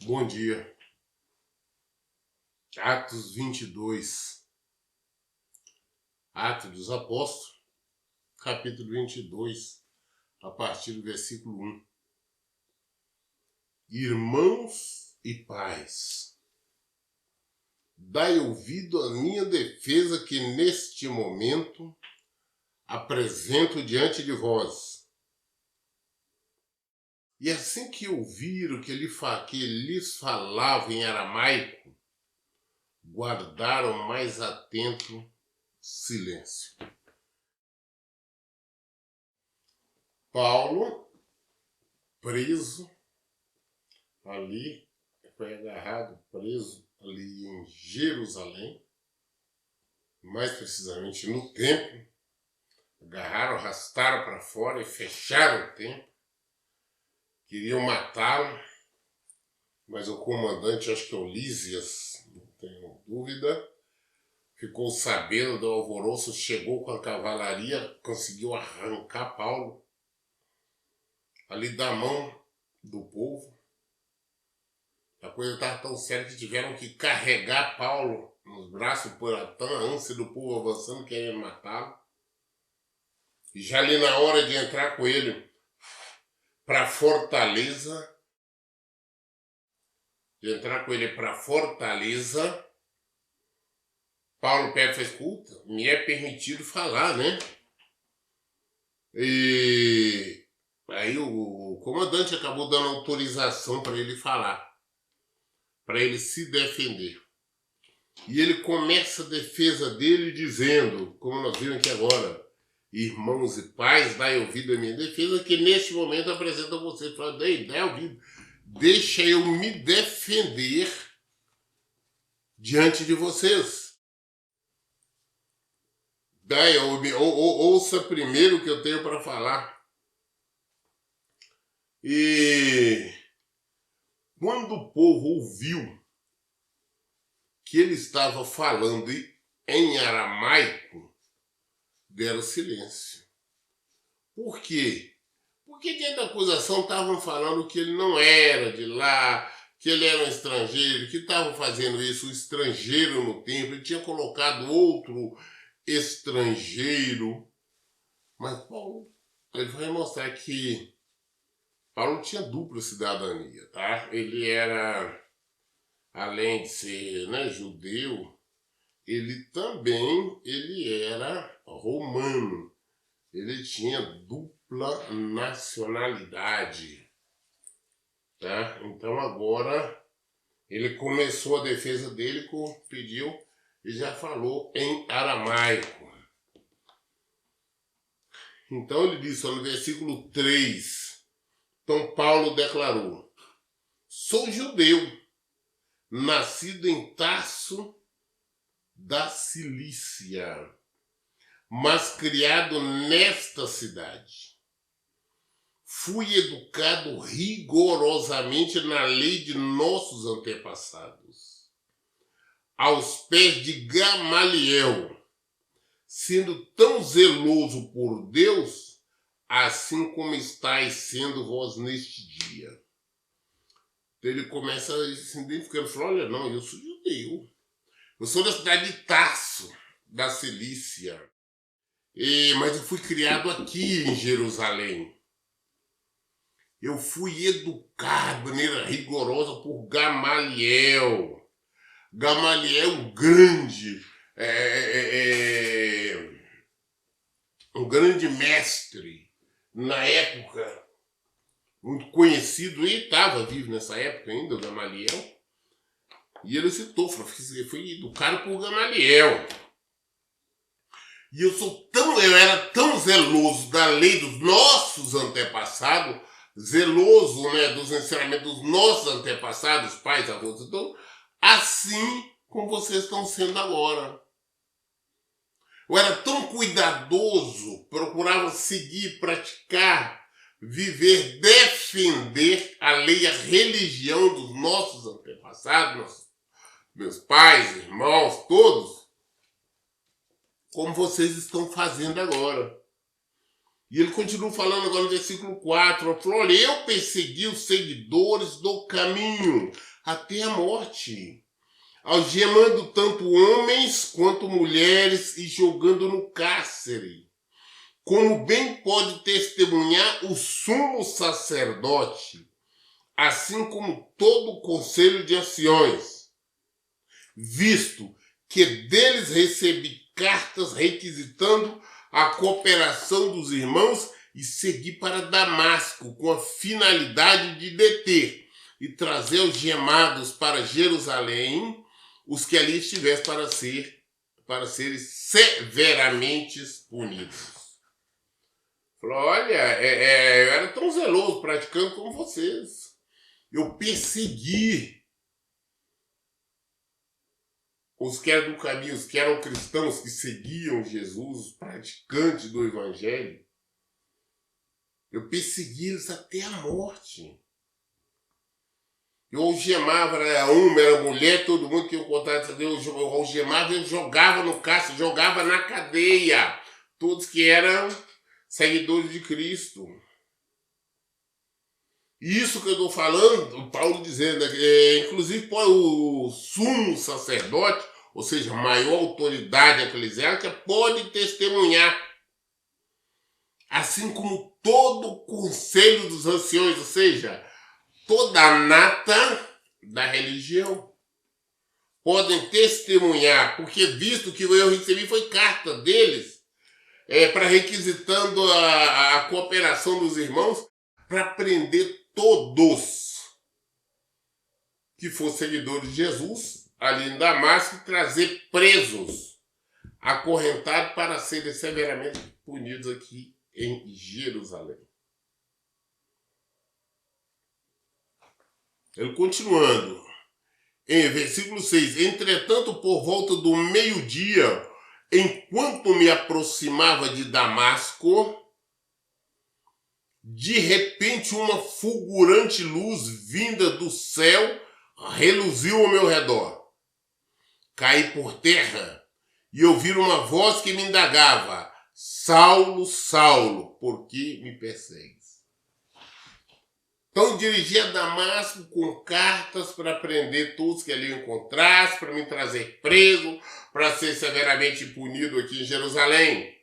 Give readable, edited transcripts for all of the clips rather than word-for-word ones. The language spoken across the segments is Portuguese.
Bom dia. Atos 22. Atos dos Apóstolos, capítulo 22, a partir do versículo 1. Irmãos e pais, dai ouvido à minha defesa que neste momento apresento diante de vós. E assim que ouviram que lhes falava em aramaico, guardaram mais atento silêncio. Paulo, preso ali, foi agarrado, preso ali em Jerusalém, mais precisamente no templo. Agarraram, arrastaram para fora e fecharam o templo. Queriam matá-lo, mas o comandante, acho que é o Lísias, não tenho dúvida, ficou sabendo do alvoroço, chegou com a cavalaria, conseguiu arrancar Paulo ali da mão do povo. A coisa estava tão séria que tiveram que carregar Paulo nos braços por a ânsia do povo avançando, querendo matá-lo. E já ali na hora de entrar com ele para Fortaleza, Paulo pega e faz, escuta, me é permitido falar, né? E aí o comandante acabou dando autorização para ele falar, para ele se defender. E ele começa a defesa dele dizendo, como nós vimos aqui agora, irmãos e pais, dai ouvido à minha defesa, que neste momento apresento a vocês. Fala, dai ouvido, deixa eu me defender diante de vocês. Ouça primeiro o que eu tenho para falar. E quando o povo ouviu que ele estava falando em aramaico, deram silêncio. Por quê? Porque diante da acusação estavam falando que ele não era de lá, que ele era um estrangeiro, que estavam fazendo isso, um estrangeiro no templo, ele tinha colocado outro estrangeiro. Mas Paulo, ele vai mostrar que Paulo tinha dupla cidadania, tá? Ele era, além de ser, né, judeu, ele era romano. Ele tinha dupla nacionalidade, tá? Então agora ele começou a defesa dele, pediu e já falou em aramaico. Então ele disse no versículo 3, então Paulo declarou, sou judeu, nascido em Tarso da Cilícia, mas criado nesta cidade. Fui educado rigorosamente na lei de nossos antepassados, aos pés de Gamaliel, sendo tão zeloso por Deus, assim como estáis sendo vós neste dia. Então ele começa se identificando, fala, olha, não, eu sou judeu. Eu sou da cidade de Tarso, da Cilícia. Mas eu fui criado aqui em Jerusalém. Eu fui educado de maneira rigorosa por Gamaliel. Gamaliel grande, um grande mestre na época, muito conhecido, e estava vivo nessa época ainda, o Gamaliel. E ele citou, falou, fui educado por Gamaliel. E eu era tão zeloso da lei dos nossos antepassados, zeloso, né, dos ensinamentos dos nossos antepassados, pais, avós, então, assim como vocês estão sendo agora. Eu era tão cuidadoso, procurava seguir, praticar, viver, defender a lei, a religião dos nossos antepassados, meus pais, irmãos, todos, como vocês estão fazendo agora. E ele continua falando agora no versículo 4. Ele falou, olha, eu persegui os seguidores do caminho até a morte, algemando tanto homens quanto mulheres e jogando no cárcere. Como bem pode testemunhar o sumo sacerdote, assim como todo o conselho de anciões, visto que deles recebi cartas requisitando a cooperação dos irmãos e segui para Damasco com a finalidade de deter e trazer os gemados para Jerusalém, os que ali estivessem para serem severamente punidos. Falou, olha, eu era tão zeloso praticando como vocês. Eu persegui os que eram do caminho, os que eram cristãos, que seguiam Jesus, os praticantes do evangelho. Eu persegui eles até a morte. Eu algemava, era homem, era mulher, todo mundo que eu contato, eu algemava, eu jogava no cárcere, jogava na cadeia. Todos que eram seguidores de Cristo. Isso que eu estou falando, o Paulo dizendo, inclusive o sumo sacerdote, ou seja, a maior autoridade eclesiástica, pode testemunhar, assim como todo o conselho dos anciões, ou seja, toda a nata da religião, podem testemunhar, porque visto que eu recebi foi carta deles, para requisitando a cooperação dos irmãos para prender todos que fossem seguidores de Jesus ali em Damasco e trazer presos, acorrentados para serem severamente punidos aqui em Jerusalém. Ele continuando, em versículo 6, entretanto, por volta do meio-dia, enquanto me aproximava de Damasco, de repente uma fulgurante luz vinda do céu reluziu ao meu redor. Caí por terra e ouvi uma voz que me indagava, Saulo, Saulo, por que me persegues? Então dirigi a Damasco com cartas para prender todos que ali eu encontrasse, para me trazer preso, para ser severamente punido aqui em Jerusalém.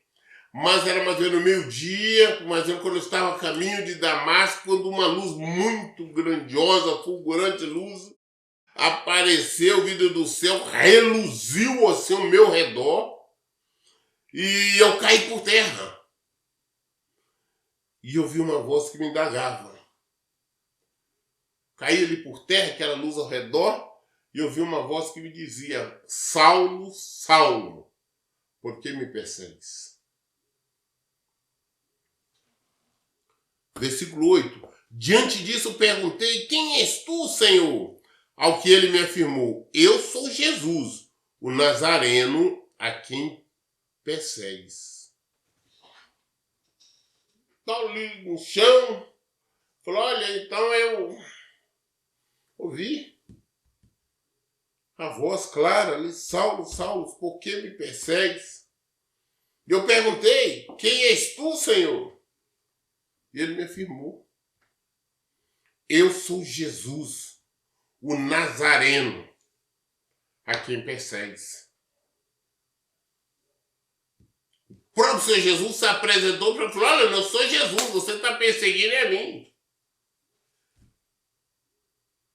Mas era mais ou menos no meio-dia, mas quando eu estava a caminho de Damasco, quando uma luz muito grandiosa, fulgurante luz, apareceu vindo do céu, reluziu assim ao meu redor, e eu caí por terra. E eu vi uma voz que me indagava. Caí ali por terra, aquela luz ao redor, e eu vi uma voz que me dizia, Saulo, Saulo, por que me persegues? Versículo 8. Diante disso perguntei, quem és tu, Senhor? Ao que ele me afirmou, eu sou Jesus, o Nazareno, a quem persegues. Então ali no chão, falou, olha, então eu ouvi a voz clara ali, Saulo, Saulo, por que me persegues? E eu perguntei, quem és tu, Senhor? E ele me afirmou, eu sou Jesus, o Nazareno, a quem persegues. O próprio Senhor Jesus se apresentou para falar, olha, eu não sou Jesus, você está perseguindo a mim.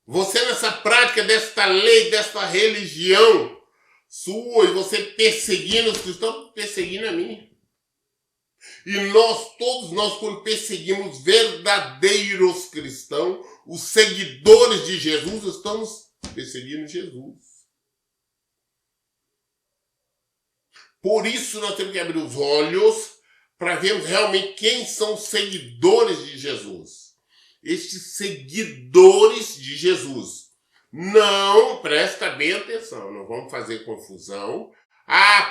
Você nessa prática desta lei, desta religião sua, e você perseguindo os cristãos, perseguindo a mim. E todos nós, quando perseguimos verdadeiros cristãos, os seguidores de Jesus, estamos perseguindo Jesus. Por isso nós temos que abrir os olhos para vermos realmente quem são os seguidores de Jesus. Estes seguidores de Jesus. Não, presta bem atenção, não vamos fazer confusão.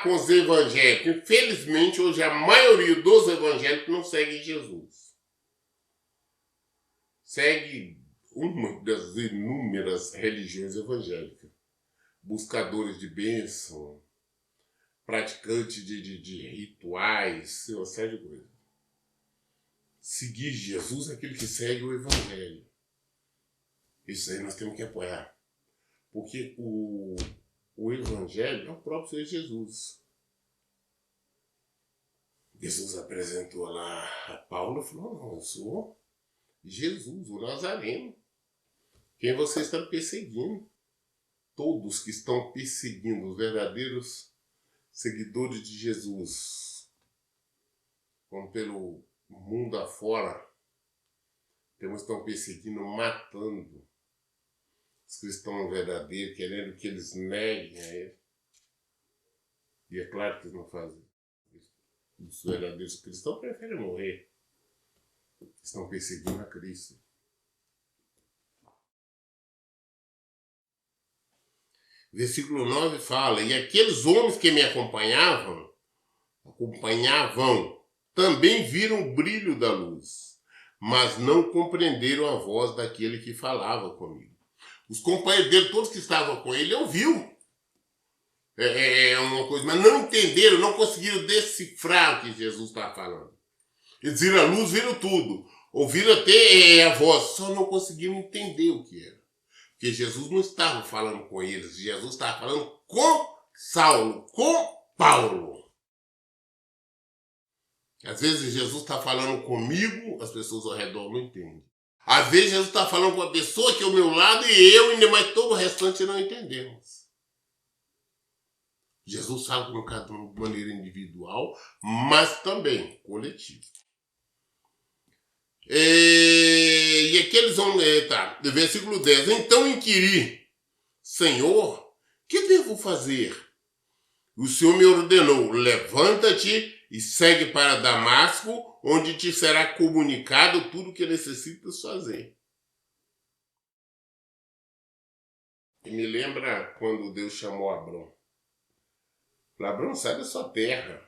Com os evangélicos. Infelizmente, hoje a maioria dos evangélicos não segue Jesus. Segue uma das inúmeras religiões evangélicas. Buscadores de bênção, praticantes de rituais, uma série de coisas. seguir Jesus é aquele que segue o Evangelho. Isso aí nós temos que apoiar. Porque o Evangelho é o próprio Senhor Jesus. Jesus apresentou lá a Paulo e falou: não, eu sou Jesus, o Nazareno. Quem você está perseguindo? Todos que estão perseguindo os verdadeiros seguidores de Jesus, como pelo mundo afora, estão perseguindo, matando os cristãos verdadeiros, querendo que eles neguem a ele. E é claro que eles não fazem isso. Os verdadeiros cristãos preferem morrer. Estão perseguindo a Cristo. Versículo 9 fala: e aqueles homens que me acompanhavam, também viram o brilho da luz, mas não compreenderam a voz daquele que falava comigo. Os companheiros dele, todos que estavam com ele, ouviu. Uma coisa, mas não entenderam, não conseguiram decifrar o que Jesus estava falando. Eles viram a luz, viram tudo. Ouviram até a voz, só não conseguiram entender o que era. Porque Jesus não estava falando com eles, Jesus estava falando com Saulo, com Paulo. Às vezes Jesus está falando comigo, as pessoas ao redor não entendem. Às vezes Jesus está falando com a pessoa que é ao meu lado e eu, mas todo o restante não entendemos. Jesus fala com cada um de maneira individual, mas também coletiva. E aqueles homens, versículo 10. Então inquiri: Senhor, que devo fazer? O Senhor me ordenou: levanta-te e segue para Damasco, onde te será comunicado tudo o que necessitas fazer. E me lembra quando Deus chamou Abrão. Abrão, sai da sua terra,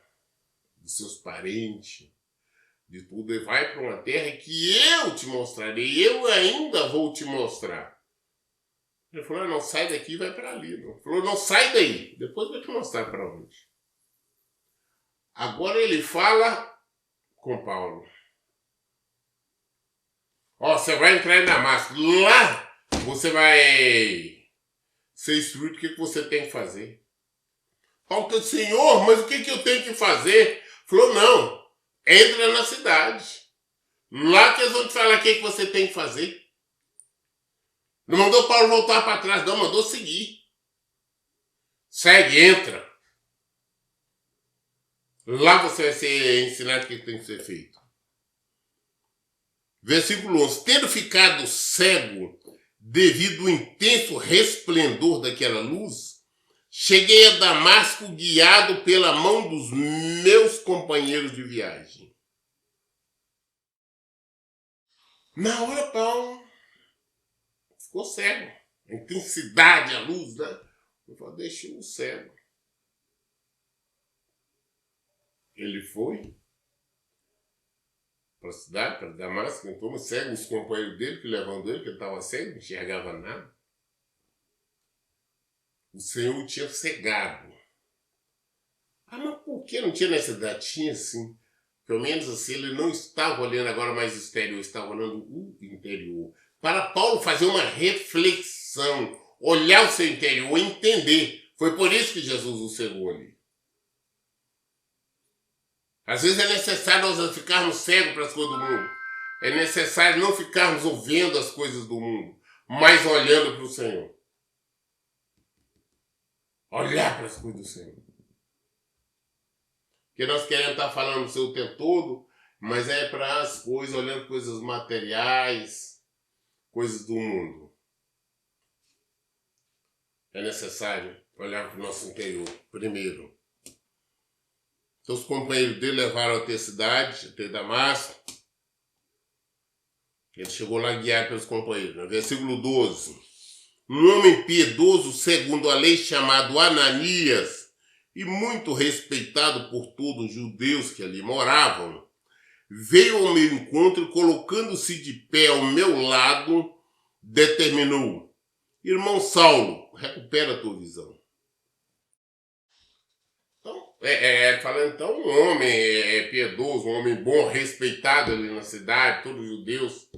dos seus parentes, de tudo, e vai para uma terra que eu te mostrarei, eu ainda vou te mostrar. Ele falou: não, sai daqui e vai para ali. Ele falou: não, sai daí, depois eu vou te mostrar para onde. Agora ele fala com Paulo: você vai entrar em Damasco, lá você vai ser instruído o que você tem que fazer. Paulo falou: Senhor, mas o que eu tenho que fazer? Ele falou: não, entra na cidade. Lá que eles vão te falar o que você tem que fazer. Não mandou Paulo voltar para trás, não, mandou seguir. Segue, entra. Lá você vai ser ensinado o que tem que ser feito. Versículo 11. Tendo ficado cego devido ao intenso resplendor daquela luz, cheguei a Damasco guiado pela mão dos meus companheiros de viagem. Na hora, Paulo ficou cego. A intensidade, a luz, né? Eu falei: deixa-o cego. Ele foi para a cidade, para Damasco, entrou cego, os companheiros dele que levando ele, que ele estava cego, não enxergava nada. O Senhor o tinha cegado. Mas por que não tinha necessidade? Tinha sim. Pelo menos assim, ele não estava olhando agora mais o exterior, estava olhando o interior. Para Paulo fazer uma reflexão, olhar o seu interior, entender. Foi por isso que Jesus o cegou ali. Às vezes é necessário nós não ficarmos cegos para as coisas do mundo. É necessário não ficarmos ouvindo as coisas do mundo, mas olhando para o Senhor. Olhar para as coisas do Senhor. Porque nós queremos estar falando do seu tempo todo, mas é para as coisas, olhando coisas materiais, coisas do mundo. É necessário olhar para o nosso interior primeiro. Então os companheiros dele levaram até a cidade, até Damasco. Ele chegou lá guiado pelos companheiros. No versículo 12. Um homem piedoso, segundo a lei, chamado Ananias, e muito respeitado por todos os judeus que ali moravam, veio ao meu encontro e, colocando-se de pé ao meu lado, determinou: irmão Saulo, recupera a tua visão. Então, Falando então, um homem piedoso, um homem bom, respeitado ali na cidade, todos os judeus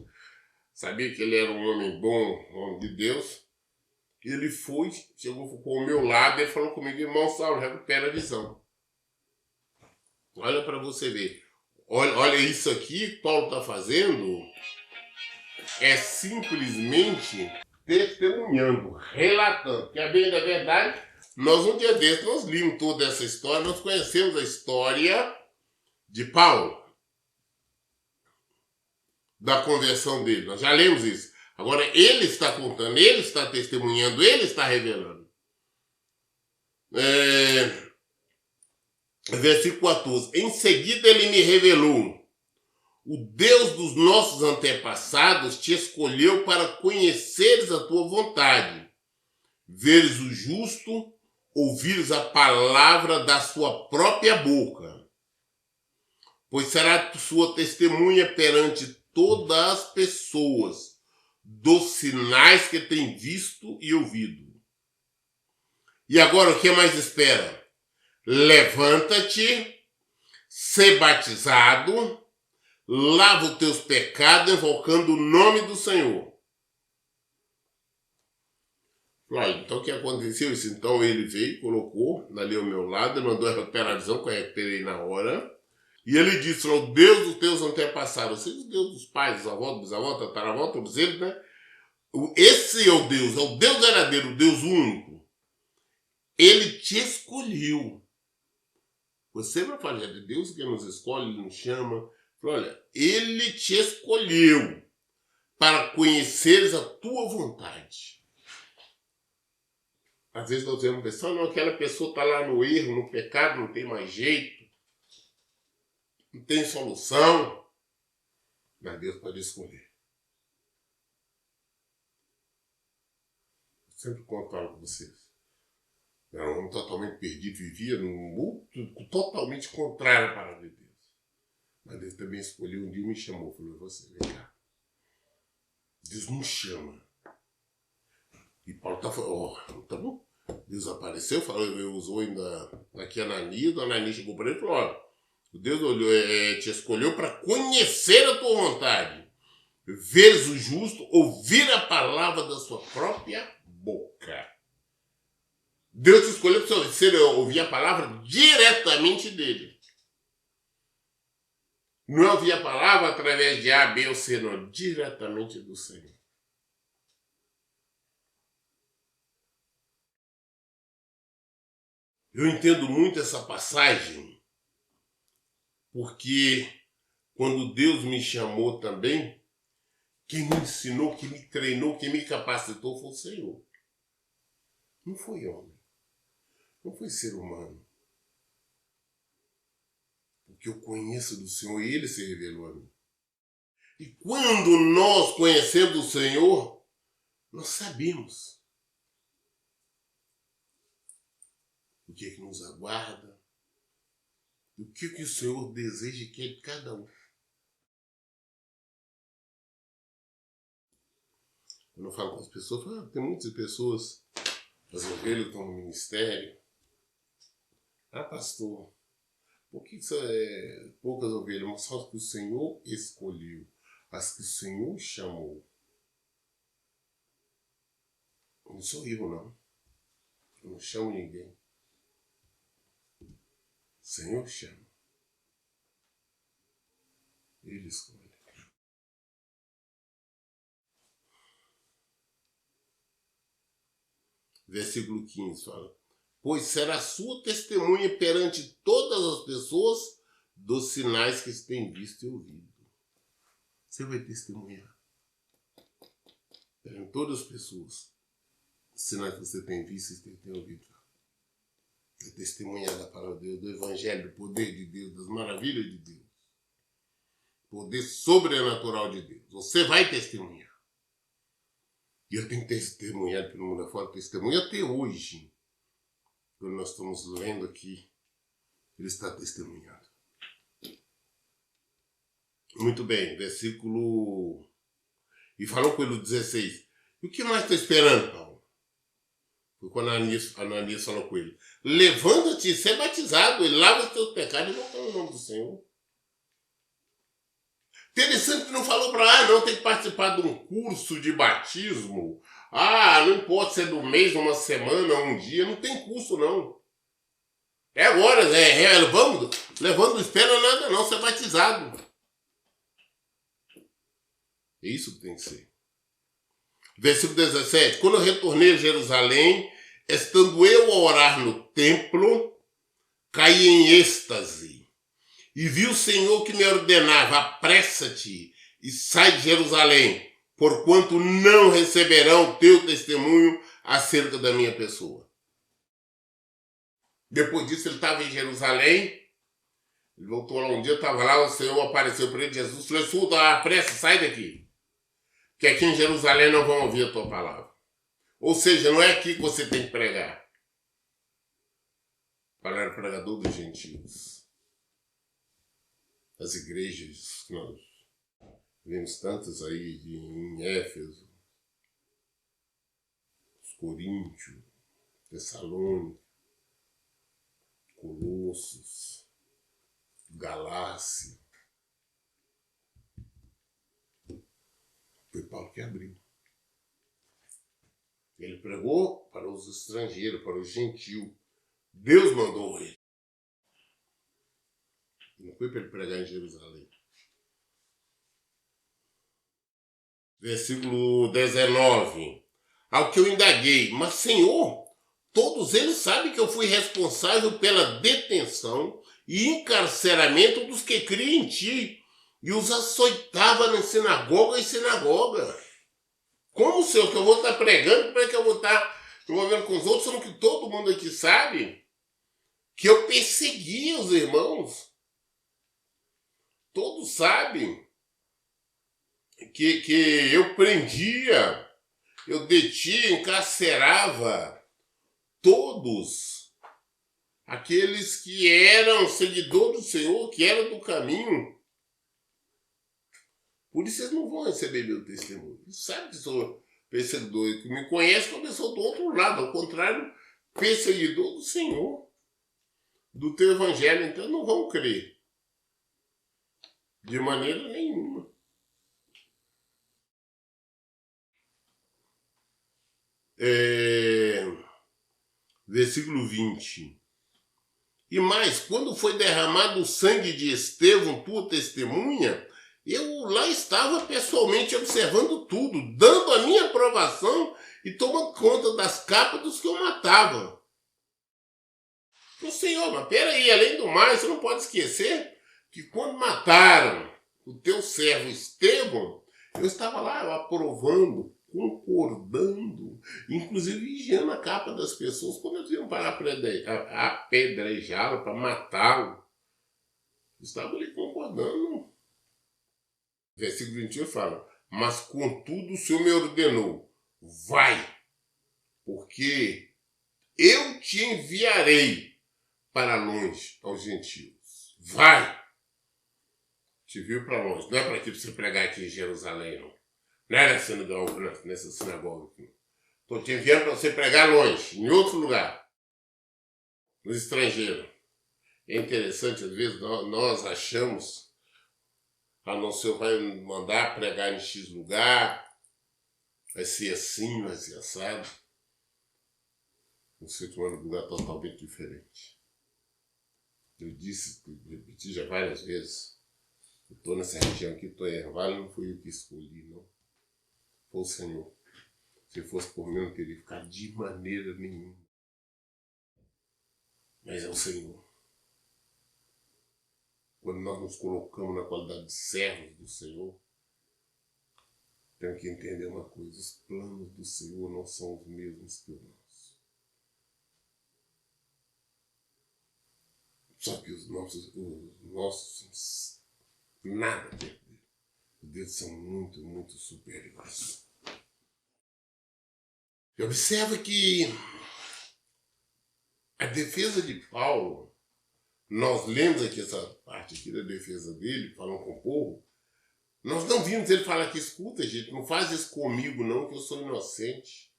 sabiam que ele era um homem bom, um homem de Deus. Ele foi, chegou ao meu lado e falou comigo, irmão Saulo, recupera a visão. Olha para você ver. Olha isso aqui que Paulo está fazendo, é simplesmente testemunhando, relatando. Que a bem da verdade, nós um dia desses, nós limos toda essa história, nós conhecemos a história de Paulo, da conversão dele. Nós já lemos isso. Agora ele está contando, ele está testemunhando, ele está revelando. Versículo 14. Em seguida ele me revelou: o Deus dos nossos antepassados te escolheu para conheceres a tua vontade, veres o justo, ouvires a palavra da sua própria boca, pois será sua testemunha perante todas as pessoas dos sinais que tem visto e ouvido. E agora o que mais espera? Levanta-te, sê batizado, lava os teus pecados, invocando o nome do Senhor. Então o que aconteceu? Isso, então ele veio, colocou ali ao meu lado, mandou recuperar a visão, que eu recuperei na hora. E ele disse: o Deus dos teus antepassados, ou seja, o Deus dos pais, dos avós, dos bisavós, tataravós, todos eles, né? Esse é o Deus verdadeiro, o Deus único. Ele te escolheu. Você vai falar de Deus que nos escolhe, Ele nos chama. Olha, Ele te escolheu para conheceres a tua vontade. Às vezes nós vemos pensando, não, aquela pessoa está lá no erro, no pecado, não tem mais jeito, não tem solução. Mas Deus pode escolher. Eu sempre falo com vocês. Era um homem totalmente perdido, vivia num mundo totalmente contrário à palavra de Deus. Mas Deus também escolheu um dia e me chamou. Falou: você, vem cá. Deus nos chama. E Paulo está falando: tá bom. Deus apareceu, falou, usou ainda aqui Ananias. Ananias chegou para ele e falou: Deus te escolheu para conhecer a tua vontade, veres o justo, ouvir a palavra da sua própria boca. Deus te escolheu para você ouvir a palavra diretamente dele. Não é ouvir a palavra através de A, B ou C, não. Diretamente do Senhor. Eu entendo muito essa passagem, porque quando Deus me chamou também, quem me ensinou, quem me treinou, quem me capacitou foi o Senhor. Não foi homem. Não foi ser humano. Porque eu conheço do Senhor e Ele se revelou a mim. E quando nós conhecemos o Senhor, nós sabemos o que é que nos aguarda, o que o Senhor deseja e quer de cada um. Quando eu falo com as pessoas, tem muitas pessoas, as ovelhas estão no ministério. Pastor, por que poucas ovelhas? Mas só as que o Senhor escolheu, as que o Senhor chamou. Não sou eu, não. Eu não chamo ninguém. O Senhor chama. Ele escolhe. Versículo 15 fala: pois será sua testemunha perante todas as pessoas dos sinais que se tem visto e ouvido. Você vai testemunhar perante todas as pessoas os sinais que você tem visto e tem ouvido. É testemunhar da palavra de Deus, do Evangelho, do poder de Deus, das maravilhas de Deus. Poder sobrenatural de Deus. Você vai testemunhar. E eu tenho testemunhado pelo mundo afora, testemunho até hoje. Quando nós estamos lendo aqui, ele está testemunhando. Muito bem, versículo... E falou pelo 16. E o que mais está esperando, Paulo? quando Ananias falou com ele, levanta-te e ser batizado, e lava os teus pecados e volta no nome do Senhor. Interessante que não falou para não tem que participar de um curso de batismo. Não importa se é do mês, uma semana, um dia, não tem curso não. É agora, vamos, levando, não espera nada não, ser batizado. É isso que tem que ser. Versículo 17. Quando eu retornei a Jerusalém, estando eu a orar no templo, caí em êxtase. E vi o Senhor que me ordenava, apressa-te e sai de Jerusalém, porquanto não receberão teu testemunho acerca da minha pessoa. Depois disso ele estava em Jerusalém, ele voltou lá um dia, estava lá, o Senhor apareceu para ele, Jesus falou, escuta, apressa, sai daqui, que aqui em Jerusalém não vão ouvir a tua palavra. Ou seja, não é aqui que você tem que pregar. Para o pregador dos gentios. As igrejas que nós vemos tantas aí em Éfeso, os Coríntios, Tessalônica, Colossos, Galácia. Foi Paulo que abriu. Ele pregou para os estrangeiros, para os gentios. Deus mandou ele. Não foi para ele pregar em Jerusalém. Versículo 19. Ao que eu indaguei, mas Senhor, todos eles sabem que eu fui responsável pela detenção e encarceramento dos que criam em ti, e os açoitava na sinagoga e sinagoga. Como, Senhor, que eu vou estar pregando? Como é que eu vou estar envolvendo com os outros, sendo que todo mundo aqui sabe que eu perseguia os irmãos? Todos sabem que eu prendia, eu detinha, encarcerava todos aqueles que eram seguidores do Senhor, que eram do caminho. Por isso eles não vão receber meu testemunho. Eles sabem que sou perseguidor, que me conhece como eu sou do outro lado, ao contrário, perseguidor do Senhor, do teu evangelho, então não vão crer. De maneira nenhuma. Versículo 20. E mais, quando foi derramado o sangue de Estevão, tua testemunha, eu lá estava pessoalmente observando tudo, dando a minha aprovação e tomando conta das capas dos que eu matava. O Senhor, mas peraí, além do mais, você não pode esquecer que quando mataram o teu servo Estevão, eu estava lá eu aprovando, concordando, inclusive vigiando a capa das pessoas quando eles iam para apedrejá-lo, para matá-lo. Eu estava ali concordando. Versículo 21 fala, mas contudo o Senhor me ordenou, vai, porque eu te enviarei para longe aos gentios. Vai! Te viu para longe. Não é para você pregar aqui em Jerusalém, não. Não é nessa sinagoga aqui. Estou te enviando para você pregar longe, em outro lugar. No estrangeiro. É interessante, às vezes, nós achamos, o Senhor vai mandar pregar em X lugar, vai ser assim, vai ser assado. O Senhor te manda um lugar totalmente diferente. Eu repeti já várias vezes, eu estou nessa região aqui, estou em Erval, não fui eu que escolhi, não. Foi o Senhor. Se fosse por mim, eu não teria ficado de maneira nenhuma. Mas é o Senhor. Quando nós nos colocamos na qualidade de servos do Senhor, temos que entender uma coisa, os planos do Senhor não são os mesmos que os nossos. Só que os nossos nada a ver. Os deles são muito, muito superiores. E observa que a defesa de Paulo, nós lemos aqui essa parte aqui da defesa dele, falando com o povo, nós não vimos ele falar que escuta, gente, não faz isso comigo não, que eu sou inocente.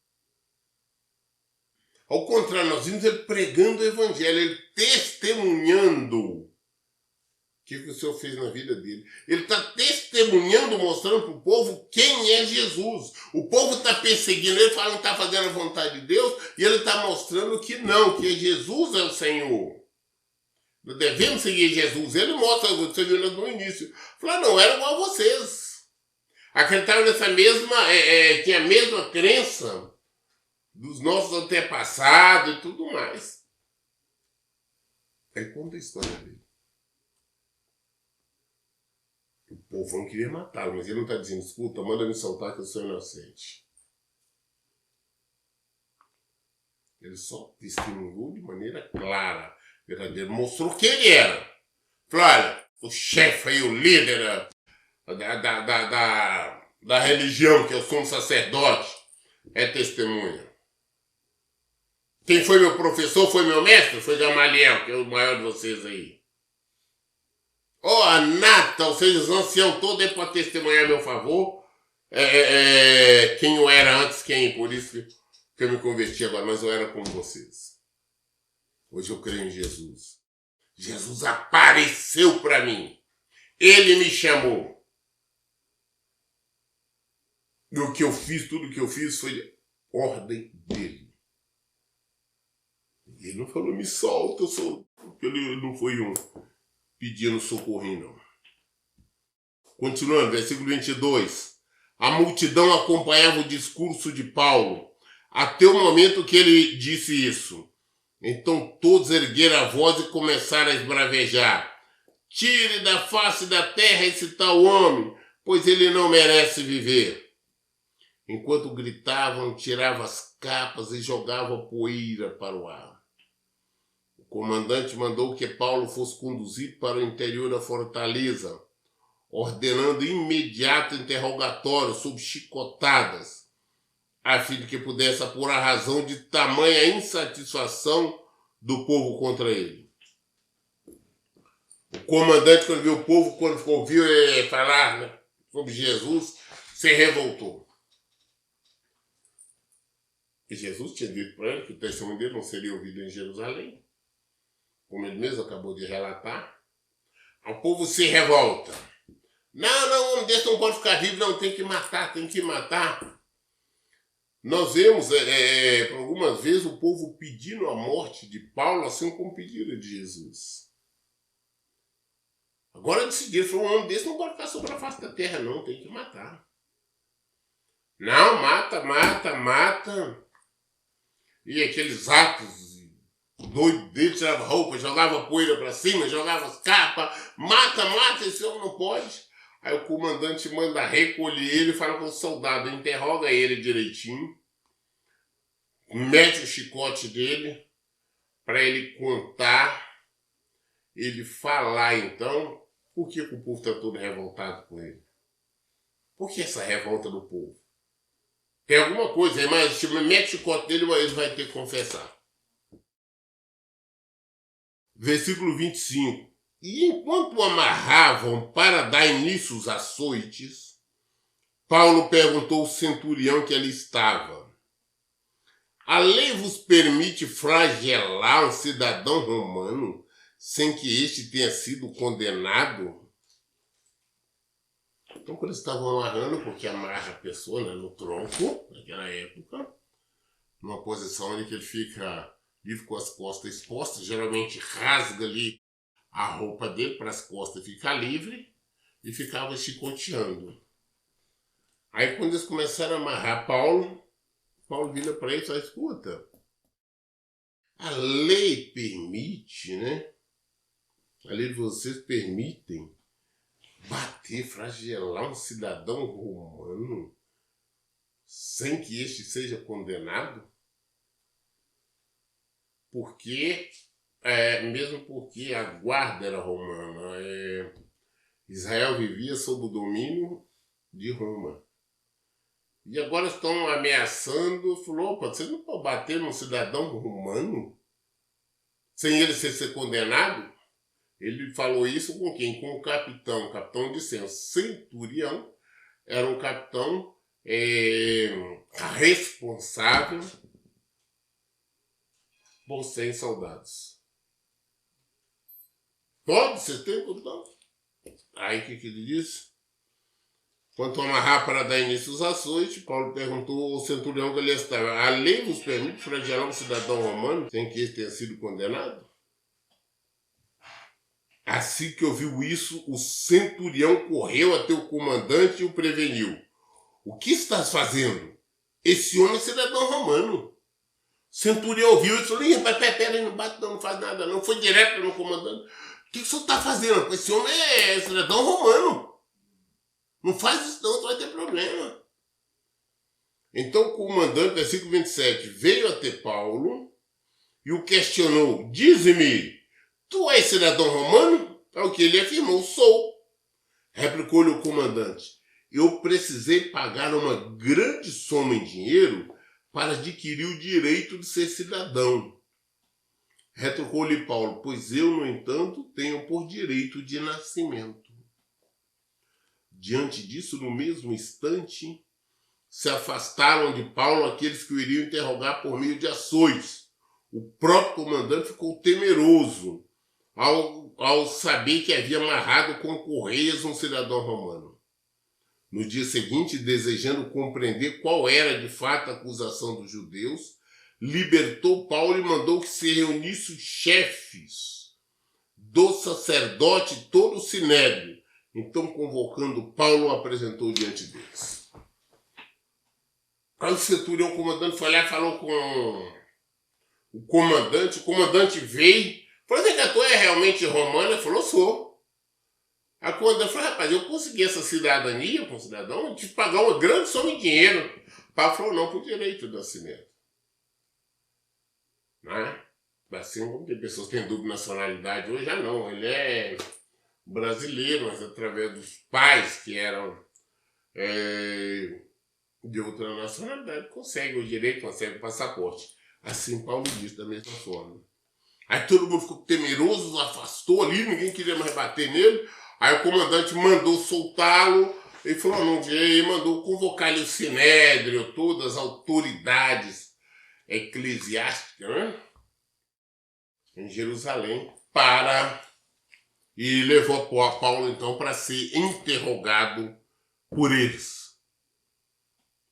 Ao contrário, nós vimos ele pregando o evangelho, ele testemunhando o que o Senhor fez na vida dele. Ele está testemunhando, mostrando para o povo quem é Jesus. O povo está perseguindo ele, fala que está fazendo a vontade de Deus, e ele está mostrando que não, que Jesus é o Senhor. Nós devemos seguir Jesus. Ele mostra, você viu no início. Fala, não, era igual a vocês. Acreditavam nessa mesma, tinha a mesma crença dos nossos antepassados e tudo mais. Aí conta a história dele. O povo não queria matá-lo, mas ele não está dizendo, escuta, manda me soltar que eu sou inocente. Ele só testemunhou de maneira clara, verdadeira, mostrou quem ele era. Falou, olha, o chefe aí, o líder da religião, que eu sou um sacerdote, é testemunha. Quem foi meu professor, foi meu mestre, foi Gamaliel, que é o maior de vocês aí. A nata, ou seja, os anciãos todos é para testemunhar a meu favor. Quem eu era antes, por isso que eu me converti agora, mas eu era como vocês. Hoje eu creio em Jesus. Jesus apareceu para mim. Ele me chamou. E o que eu fiz, tudo que eu fiz foi de ordem dele. Ele não falou, me solta, porque ele não foi pedindo socorrinho, não. Continuando, versículo 22. A multidão acompanhava o discurso de Paulo, até o momento que ele disse isso. Então todos ergueram a voz e começaram a esbravejar. Tire da face da terra esse tal homem, pois ele não merece viver. Enquanto gritavam, tiravam as capas e jogavam poeira para o ar. O comandante mandou que Paulo fosse conduzido para o interior da fortaleza, ordenando imediato interrogatório sob chicotadas, a fim de que pudesse apurar a razão de tamanha insatisfação do povo contra ele. O comandante, quando viu o povo, quando ouviu falar sobre Jesus, se revoltou. E Jesus tinha dito para ele que o testemunho dele não seria ouvido em Jerusalém, como ele mesmo acabou de relatar. O povo se revolta. Não, homem desse não pode ficar vivo, não, tem que matar. Nós vemos, por algumas vezes, o povo pedindo a morte de Paulo, assim como pediram de Jesus. Agora decidiram, um homem desse não pode ficar sobre a face da terra, não, tem que matar. Não, mata. E aqueles atos doidos dele, tirava roupa, jogava poeira para cima, jogava as capas, mata, esse homem não pode. Aí o comandante manda recolher ele, fala com o soldado, interroga ele direitinho, mete o chicote dele para ele contar, ele falar então por que o povo está todo revoltado com ele. Por que essa revolta do povo? Tem alguma coisa aí, mas se mete o chicote dele, ele vai ter que confessar. Versículo 25. E enquanto o amarravam para dar início aos açoites, Paulo perguntou ao centurião que ali estava: a lei vos permite flagelar um cidadão romano sem que este tenha sido condenado? Então, quando eles estavam amarrando, porque amarra a pessoa, né, no tronco, naquela época, numa posição em que ele fica livre com as costas expostas, geralmente rasga ali a roupa dele para as costas ficar livre e ficava chicoteando. Aí quando eles começaram a amarrar Paulo vira para ele e fala, escuta, a lei permite, né? A lei de vocês permitem bater, flagelar um cidadão romano sem que este seja condenado? Porque mesmo porque a guarda era romana. Israel vivia sob o domínio de Roma. E agora estão ameaçando, falou, opa, você não pode bater num cidadão romano sem ele ser condenado? Ele falou isso com quem? Com o capitão de cem. O centurião era um capitão responsável por 100 soldados. Pode? Você tem condição? Aí o que ele disse? Quanto amarrar para dar início aos açoites, Paulo perguntou ao centurião que ali estava: a lei nos permite flagelar um cidadão romano sem que este tenha sido condenado? Assim que ouviu isso, o centurião correu até o comandante e o preveniu. O que estás fazendo? Esse homem é cidadão romano. O centurião ouviu isso e falou: rapaz, pera, não bate não faz nada não. Foi direto no comandante. O que o senhor está fazendo? Esse homem é cidadão romano. Não faz isso não, vai ter problema. Então o comandante, versículo 27, veio até Paulo e o questionou: dize-me, tu és cidadão romano? Ao que ele afirmou: sou. Replicou-lhe o comandante: eu precisei pagar uma grande soma em dinheiro para adquirir o direito de ser cidadão. Retrucou-lhe Paulo: pois eu, no entanto, tenho por direito de nascimento. Diante disso, no mesmo instante, se afastaram de Paulo aqueles que o iriam interrogar por meio de açoites. O próprio comandante ficou temeroso ao saber que havia amarrado com correias um cidadão romano. No dia seguinte, desejando compreender qual era de fato a acusação dos judeus, libertou Paulo e mandou que se reunissem os chefes do sacerdote e todo o sinédrio. Então, convocando Paulo, o apresentou diante deles. Aí o centurião, o comandante, foi lá e falou com o comandante veio, falou: que tu é realmente romano? Ele falou: sou. A comandante falou: rapaz, eu consegui essa cidadania com o cidadão, eu tive que pagar uma grande soma de dinheiro. O Paulo falou: não, por direito do nascimento. Né? Assim como tem pessoas que têm dupla nacionalidade, hoje já não, ele é brasileiro, mas através dos pais que eram de outra nacionalidade, consegue o direito, consegue o passaporte. Assim Paulo diz da mesma forma. Aí todo mundo ficou temeroso, afastou ali, ninguém queria mais bater nele. Aí o comandante mandou soltá-lo, ele falou: não, ele mandou convocar ali o sinédrio, todas as autoridades eclesiásticas, né? Em Jerusalém, e levou a Paulo então para ser interrogado por eles.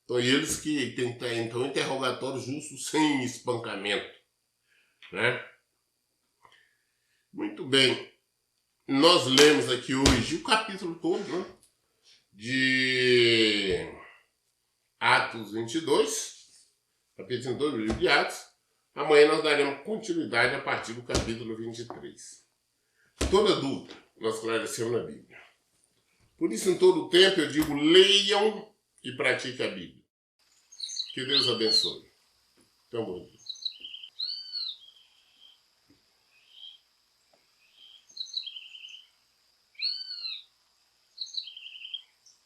Então eles que tentam então interrogatório justo sem espancamento, né? Muito bem. Nós lemos aqui hoje o capítulo todo, né, de Atos 22, capítulo 22 do livro de Atos. Amanhã nós daremos continuidade a partir do capítulo 23. Toda dúvida nós esclarecemos na Bíblia. Por isso, em todo o tempo, eu digo: leiam e pratiquem a Bíblia. Que Deus abençoe. Então, bom dia.